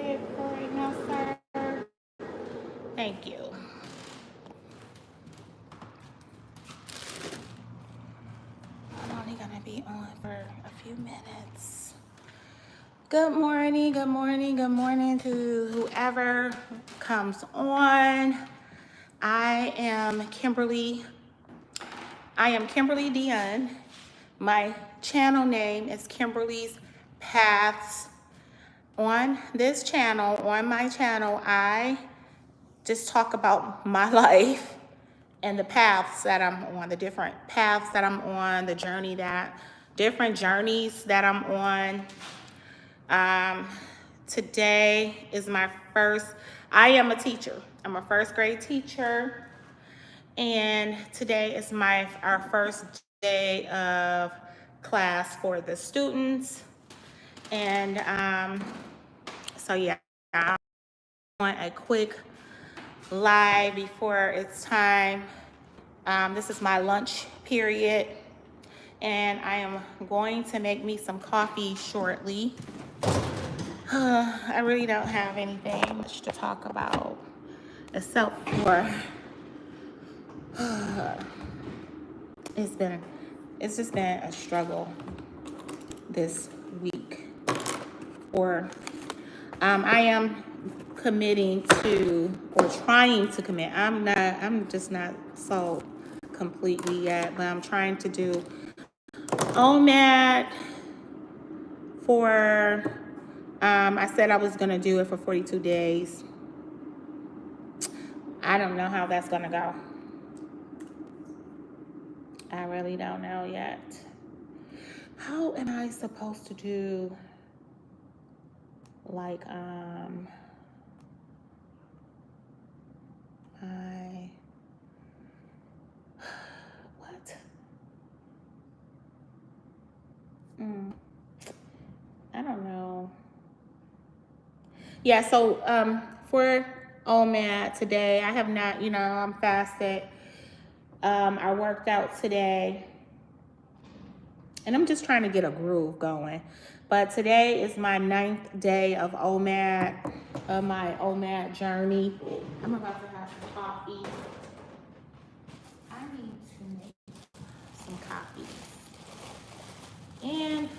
it right now, sir? Thank you. I'm only gonna be on for a few minutes. Good morning, good morning, good morning to whoever comes on. I am Kimberly Deonne. My channel name is Kimberly's Paths. On this channel, on my channel, I just talk about my life and the paths that I'm on, the different paths that I'm on, different journeys that I'm on. Today is I am a teacher. I'm a first grade teacher. And today is our first day of class for the students. And so yeah, I want a quick live before it's time. This is my lunch period, and I am going to make me some coffee shortly. I really don't have anything much to talk about except for it's just been a struggle this week. I am committing to, or trying to commit. I'm just not sold completely yet, but I'm trying to do OMAD for, I said I was gonna do it for 42 days. I don't know how that's gonna go. I really don't know yet. How am I supposed to do, like, what? I don't know. Yeah, so for OMAD today, I have not, I'm fasted. I worked out today, and I'm just trying to get a groove going. But today is my 9th day of OMAD, my OMAD journey. I'm about to have some coffee. I need to make some coffee. And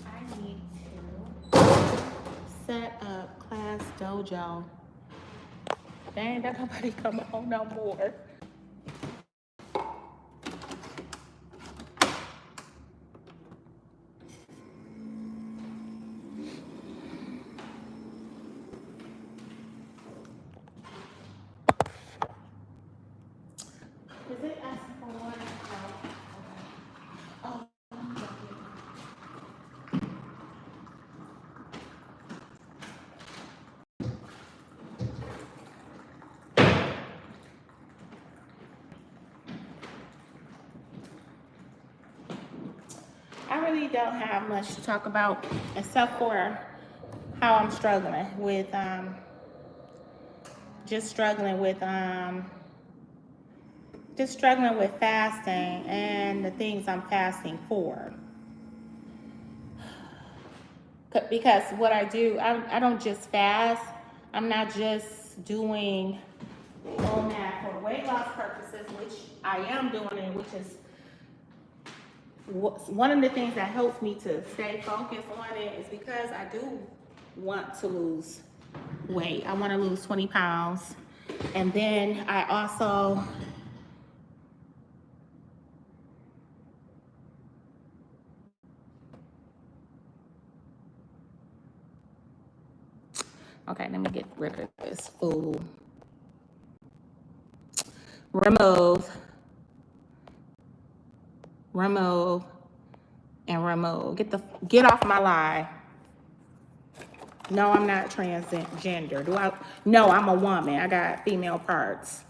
I need to set up Class Dojo. Dang, that nobody come on no more. Is it asking for water? Oh, I really don't have much to talk about except for how I'm struggling with just struggling with fasting and the things I'm fasting for. Because what I do, I don't just fast. I'm not just doing all that for weight loss purposes, which I am doing, and which is one of the things that helps me to stay focused on it, is because I do want to lose weight. I want to lose 20 pounds. And then I also okay, let me get rid of this food. Remove, and remove. Get off my live. No, I'm not transgender. No, I'm a woman. I got female parts.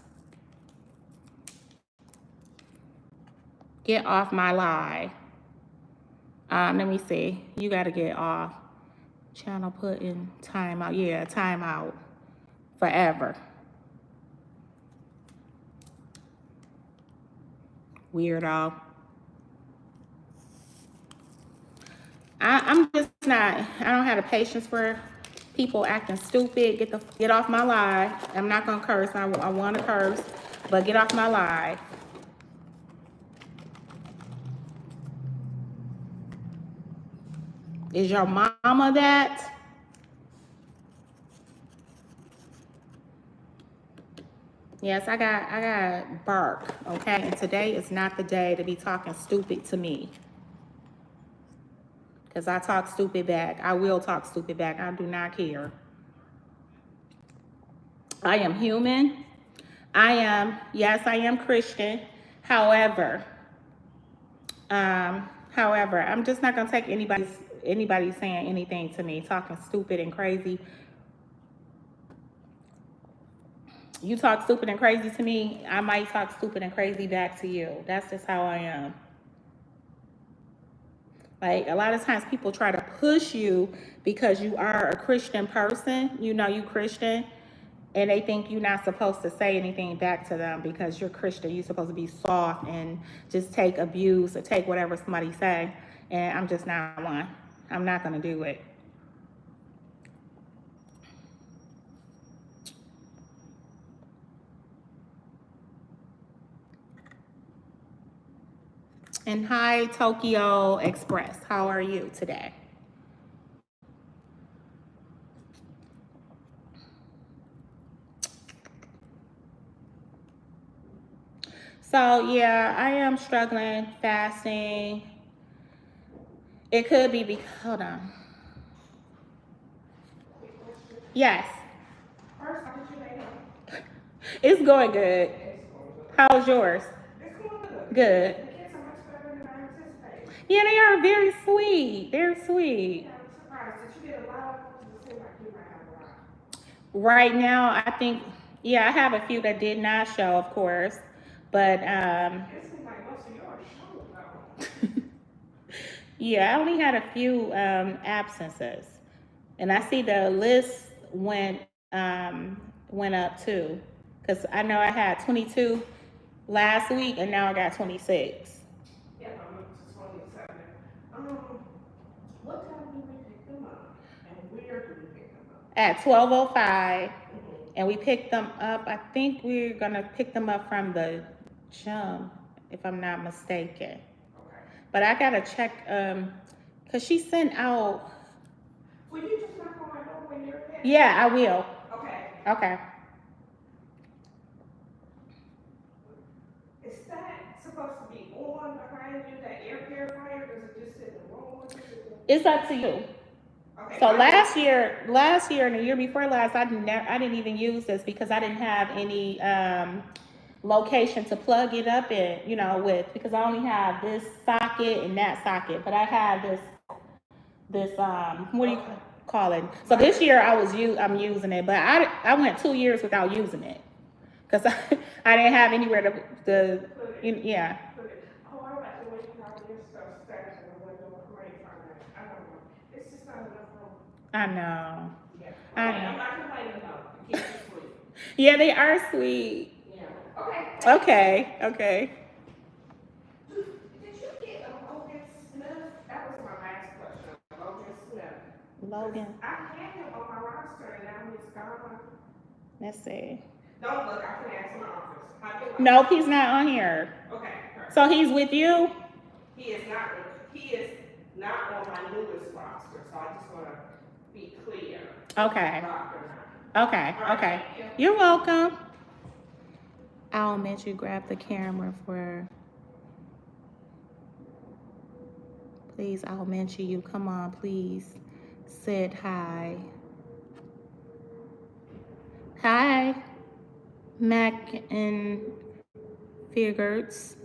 Get off my live. Let me see. You got to get off. Channel put in timeout. Yeah, timeout. Forever. Weirdo. I'm just not. I don't have the patience for people acting stupid. Get off my live. I'm not gonna curse. I want to curse, but get off my live. Is your mama that? Yes, I got bark. Okay, and today is not the day to be talking stupid to me. Because I talk stupid back. I will talk stupid back. I do not care. I am human. Yes, I am Christian. However, I'm just not gonna take anybody saying anything to me, talking stupid and crazy. You talk stupid and crazy to me, I might talk stupid and crazy back to you. That's just how I am. Like, a lot of times people try to push you because you are a Christian person, you Christian, and they think you're not supposed to say anything back to them because you're Christian. You're supposed to be soft and just take abuse or take whatever somebody say. And I'm just not one. I'm not gonna do it. And hi, Tokyo Express. How are you today? So yeah, I am struggling fasting. It could be because, hold on. Yes. It's going good. How's yours? Good. Yeah, they are very sweet. Very sweet. Right now, I think, yeah, I have a few that did not show, of course, but yeah, I only had a few absences, and I see the list went up too, because I know I had 22 last week, and now I got 26. Yeah, I'm up to 27. What time do we pick them up, and where do we pick them up? At 12:05, and we picked them up. I think we're gonna pick them up from the gym, if I'm not mistaken. But I gotta check, cause she sent out. Will you just knock on my door when you're there? Yeah, I will. Okay. Okay. Is that supposed to be on behind you, that air purifier, or does it just sit in the room? It's up to you. Okay. So last year and the year before last, I didn't even use this because I didn't have any location to plug it up in, with, because I only have this socket and that socket, but I have this what do you call it? So this year I'm using it, but I went 2 years without using it because I didn't have anywhere to yeah. Oh, I like the way you have your stuff stacked in the window. I don't know. It's just not enough room. I know. Yeah. I know. I'm not complaining though. The kids are sweet. Yeah, they are sweet. Okay. Did you get a Logan Smith? That was my last question. Logan Smith. Logan. I had him on my roster and now he's gone. Let's see. Don't look, I can ask my office. Nope, he's not on here. Okay. Perfect. So he's with you? He is not on my newest roster, so I just want to be clear. Okay. Okay. You're welcome. I'll mention you grab the camera for. Please, I'll mention you. Come on, please. Said hi. Hi, Mac and Figures.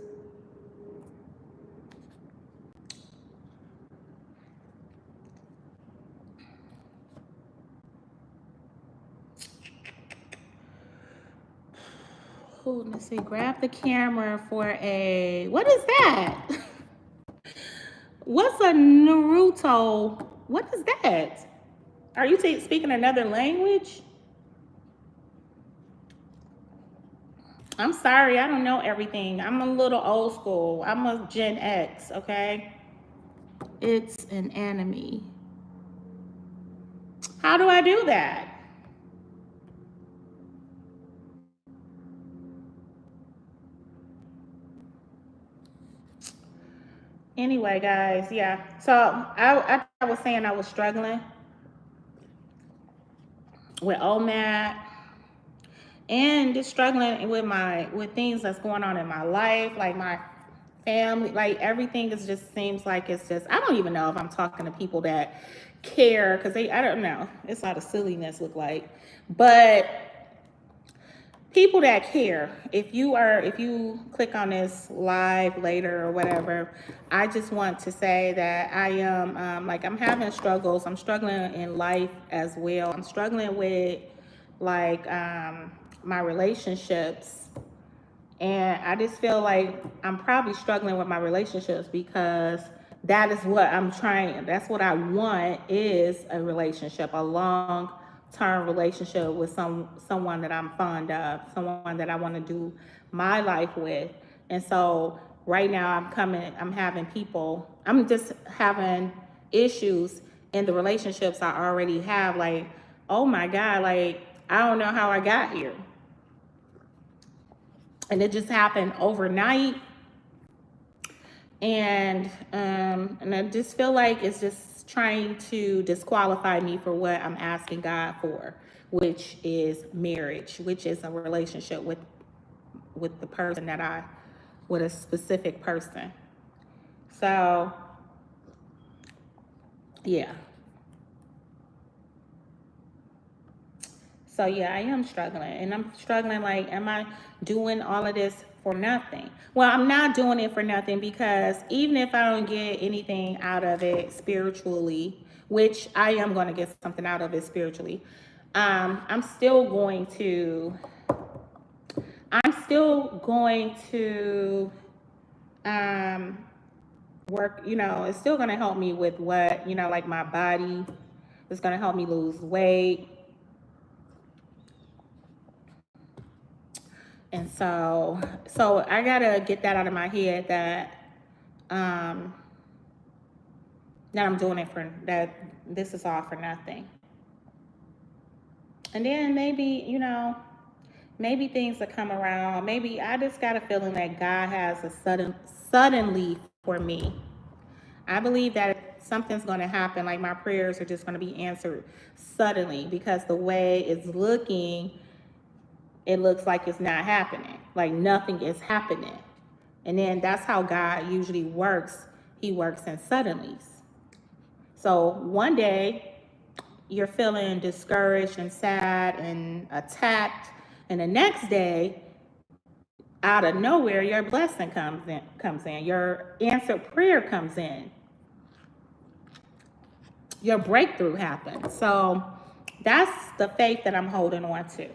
Oh, let's see. Grab the camera for a. What is that? What's a Naruto? What is that? Are you speaking another language? I'm sorry, I don't know everything. I'm a little old school. I'm a Gen X, okay? It's an enemy. How do I do that? Anyway, guys, yeah. So I was saying I was struggling with OMAD and just struggling with things that's going on in my life, like my family, like everything is just seems like it's just I don't even know if I'm talking to people that care because I don't know. It's a lot of silliness look like. But people that care, if you click on this live later or whatever, I just want to say that I am like I'm having struggles. I'm struggling in life as well. I'm struggling with like my relationships, and I just feel like I'm probably struggling with my relationships because that is what I'm trying. That's what I want is a relationship, a long-term relationship with someone that I'm fond of, someone that I want to do my life with. And so right now I'm just having issues in the relationships I already have. Like, oh my God, like I don't know how I got here, and it just happened overnight. And I just feel like it's just trying to disqualify me for what I'm asking God for, which is marriage, which is a relationship with the person that I with a specific person. So yeah. So yeah, I am struggling, and I'm struggling like, am I doing all of this for nothing? Well, I'm not doing it for nothing because even if I don't get anything out of it spiritually, which I am going to get something out of it spiritually, I'm still going to, I'm still going to um, work. You know, it's still going to help me with what like my body. It's going to help me lose weight. And so I gotta get that out of my head um, that I'm doing it for that. This is all for nothing. And then maybe maybe things will come around. Maybe I just got a feeling that God has a suddenly for me. I believe that something's going to happen. Like my prayers are just going to be answered suddenly because the way it's looking, it looks like it's not happening. Like nothing is happening. And then that's how God usually works. He works in suddenlies. So one day you're feeling discouraged and sad and attacked, and the next day, out of nowhere, your blessing comes in. Your answered prayer comes in. Your breakthrough happens. So that's the faith that I'm holding on to.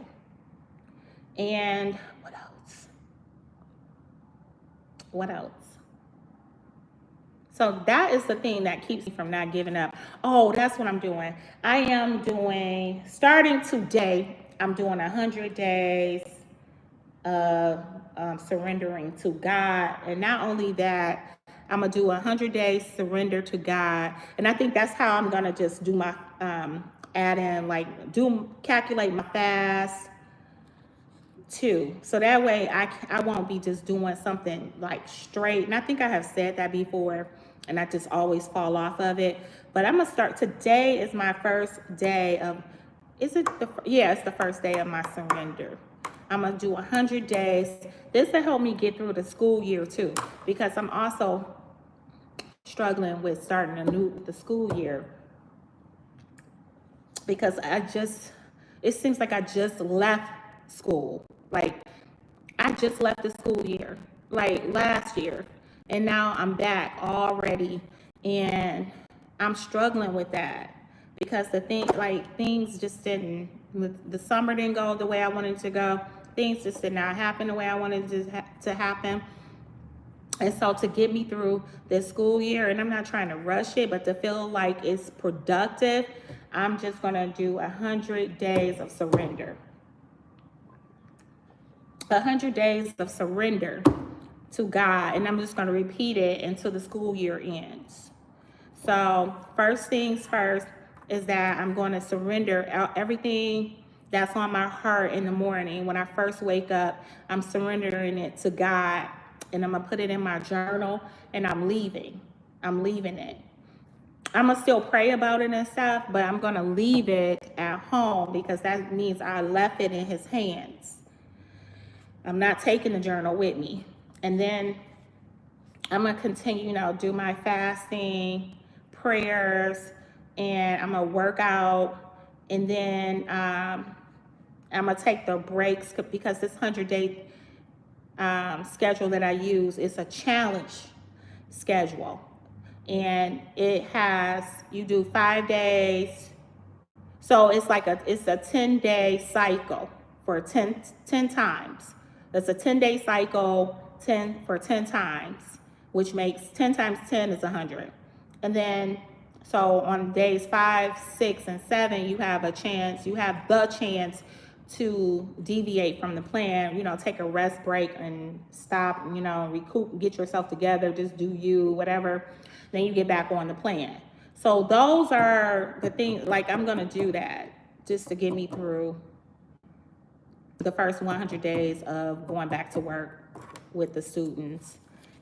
And what else? What else? So that is the thing that keeps me from not giving up. Oh, that's what I'm doing. I am doing, starting today, I'm doing 100 days of surrendering to God. And not only that, I'm going to do 100 days surrender to God. And I think that's how I'm going to just do my, add in, like, calculate my fast too. So that way I won't be just doing something like straight. And I think I have said that before and I just always fall off of it. But I'm going to start. Today is my first day of, is it yeah, it's the first day of my surrender. I'm going to do 100 days. This will help me get through the school year too, because I'm also struggling with starting the school year, because it seems like I just left school. Like I just left the school year, like last year, and now I'm back already, and I'm struggling with that because things just didn't. The summer didn't go the way I wanted it to go. Things just did not happen the way I wanted to happen. And so to get me through this school year, and I'm not trying to rush it, but to feel like it's productive, I'm just gonna do 100 days of surrender. 100 days of surrender to God, and I'm just going to repeat it until the school year ends. So first things first is that I'm going to surrender everything that's on my heart in the morning. When I first wake up, I'm surrendering it to God, and I'm going to put it in my journal, and I'm leaving. I'm leaving it. I'm going to still pray about it and stuff, but I'm going to leave it at home because that means I left it in his hands. I'm not taking the journal with me. And then I'm going to continue, do my fasting, prayers, and I'm going to work out. And then I'm going to take the breaks because this 100-day schedule that I use is a challenge schedule. And it has, you do 5 days. So it's it's a 10-day cycle for 10 times. That's a 10-day cycle, 10 for 10 times, which makes 10 times 10 is 100. And then, so on days 5, 6, and 7, you have the chance to deviate from the plan, take a rest break and stop, recoup, get yourself together, just do you, whatever. Then you get back on the plan. So those are the things, like I'm going to do that just to get me through the first 100 days of going back to work with the students.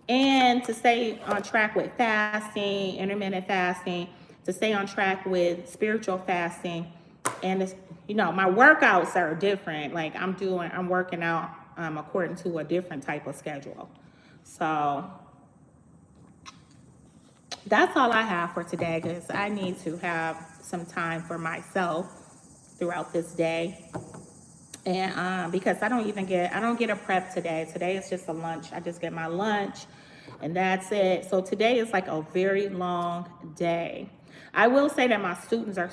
And to stay on track with fasting, intermittent fasting, to stay on track with spiritual fasting. And it's, my workouts are different. Like I'm working out according to a different type of schedule. So that's all I have for today, because I need to have some time for myself throughout this day. And because I don't get a prep today. Today is just a lunch. I just get my lunch and that's it. So today is like a very long day. I will say that my students are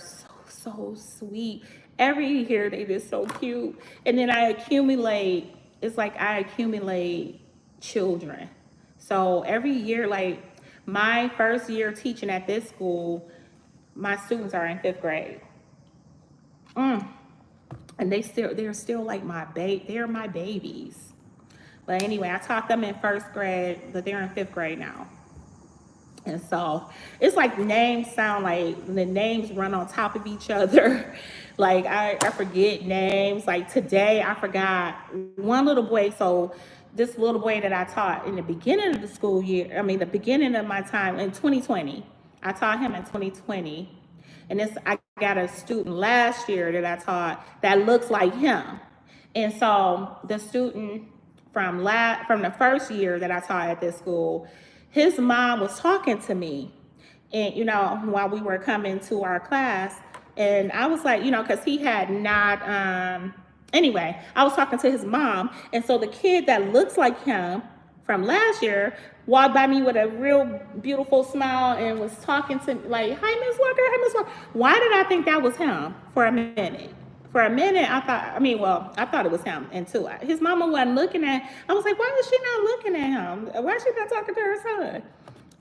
so sweet. Every year they just so cute. And then I accumulate children. So every year, like my first year teaching at this school, my students are in 5th grade. And they're still like they're my babies. But anyway, I taught them in 1st grade, but they're in 5th grade now. And so it's like the names run on top of each other. Like I forget names. Like today I forgot one little boy. So this little boy that I taught in the beginning of the school year, the beginning of my time in 2020, I taught him in 2020. And I got a student last year that I taught that looks like him. And so the student from the first year that I taught at this school, his mom was talking to me, and while we were coming to our class, and I was like, because he had not. Anyway, I was talking to his mom, and so the kid that looks like him from last year walked by me with a real beautiful smile and was talking to me like, "Hi, Miss Walker. Hi, Miss Walker." Why did I think that was him for a minute? For a minute, I thought it was him. And too, his mama wasn't looking at. I was like, why is she not looking at him? Why is she not talking to her son?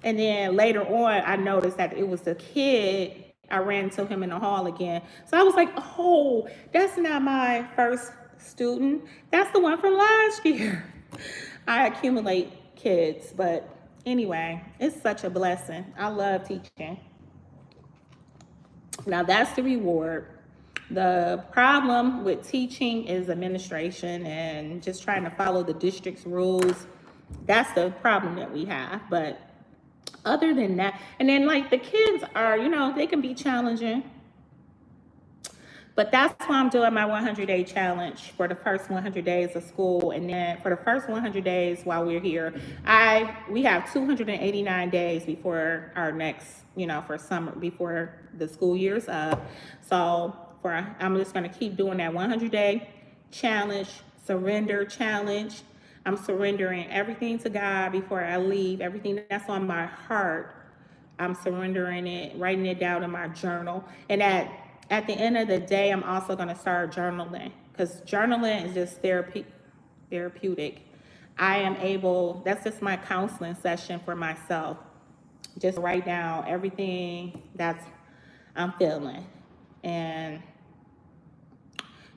And then later on, I noticed that it was the kid. I ran into him in the hall again. So I was like, oh, that's not my first student. That's the one from last year. I accumulate kids, but anyway, it's such a blessing. I love teaching. Now that's the reward. The problem with teaching is administration and just trying to follow the district's rules. That's the problem that we have. But other than that, and then like the kids are, they can be challenging. But that's why I'm doing my 100-day challenge for the first 100 days of school. And then for the first 100 days while we're here, we have 289 days before our next, for summer, before the school year's up. So I'm just going to keep doing that 100-day challenge, surrender challenge. I'm surrendering everything to God before I leave. Everything that's on my heart, I'm surrendering it, writing it down in my journal. And at the end of the day, I'm also going to start journaling, because journaling is just therapeutic. That's just my counseling session for myself. Just write down everything I'm feeling. And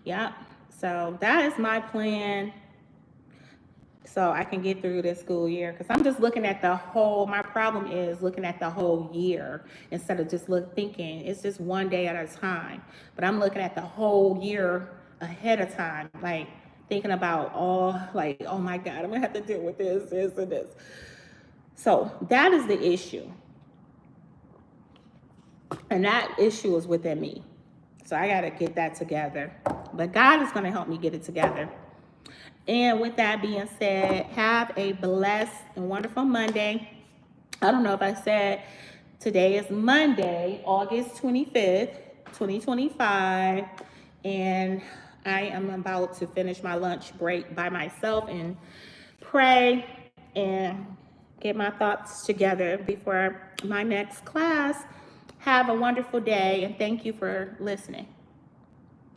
yeah, so that is my plan. so I can get through this school year. Because I'm just looking at the whole, my problem is looking at the whole year instead of just thinking it's just one day at a time. But I'm looking at the whole year ahead of time, like thinking about all, like, oh my God, I'm gonna have to deal with this, and this. So that is the issue. And that issue is within me. So I got to get that together. But God is going to help me get it together. And with that being said, have a blessed and wonderful Monday. I don't know if I said today is Monday, August 25th, 2025. And I am about to finish my lunch break by myself and pray and get my thoughts together before my next class. Have a wonderful day, and thank you for listening.